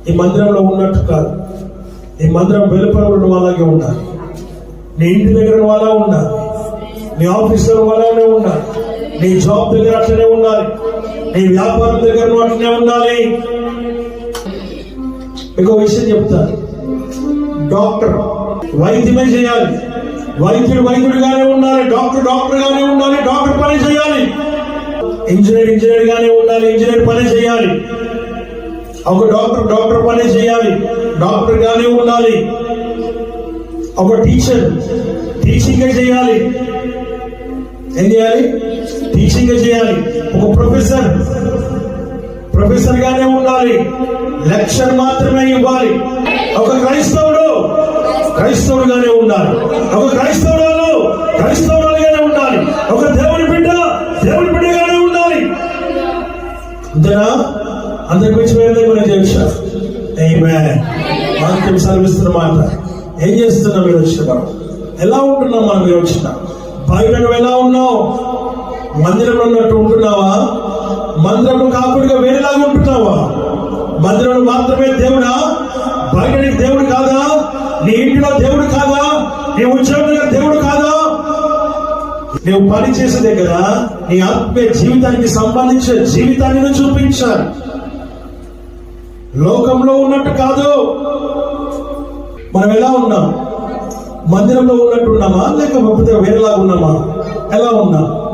ఈ మందిరంలో ఉన్నట్టు కాదు. ఈ మందిరం వెలుపల ఉన్న వాళ్ళగే ఉండాలి. నీ ఇంటి దగ్గర వాళ్ళ ఉండాలి, నీ ఆఫీసులో వాళ్ళనే ఉండాలి, నీ జాబ్ దగ్గర అట్లనే ఉండాలి, నీ వ్యాపారం దగ్గర అట్లనే ఉండాలి. ఇంకో విషయం చెప్తాను. డాక్టర్ వైద్యమే చేయాలి, వైద్యుడు వైద్యుడిగానే ఉండాలి, డాక్టర్ గానే ఉండాలి, డాక్టర్ పని చేయాలి. ఇంజనీర్ గానే ఉండాలి, ఇంజనీర్ పని చేయాలి. ఒక డాక్టర్ పని చేయాలి, డాక్టర్ గానే ఉండాలి. ఒక టీచర్ టీచింగ్ చేయాలి. ఏం చేయాలి? టీచింగ్ చేయాలి. ఒక ప్రొఫెసర్ గానే ఉండాలి, లెక్చర్ మాత్రమే ఇవ్వాలి. ఒక క్రైస్తవుడుగానే ఉండాలి. ఒక క్రైస్తవుడుగానే ఉండాలి. ఒక దేవుని బిడ్డగానే ఉండాలి. అంతేనా? అందరి గురించి వేరే మనం చేశారు. వాక్యం సెలవిస్తున్న మాట. ఏం చేస్తున్నాం? మీరు వచ్చిన ఎలా ఉంటున్నాం? మనం మీరు వచ్చిన బయట నువ్వు ఎలా ఉన్నావు? మందిరంలో ఉన్నట్టు ఉంటున్నావా? మందిరంలో కాకుండా వేరేలాగా ఉంటున్నావా? మందిరంలో మాత్రమే దేవుడా? బయట నీకు దేవుడు కాదా? నీ ఇంటిలో దేవుడు కాదా? నీ ఉద్యోగంలో దేవుడు కాదా? నువ్వు పని చేసే దగ్గర నీ ఆత్మీయ జీవితానికి సంబంధించిన జీవితాన్ని చూపించాలి. లోకంలో ఉన్నట్టు కాదు. మనం ఎలా ఉన్నాం? మందిరంలో ఉన్నట్టు ఉన్నామా, లేకపోతే వేరేలాగా ఉన్నామా? ఎలా ఉన్నాం?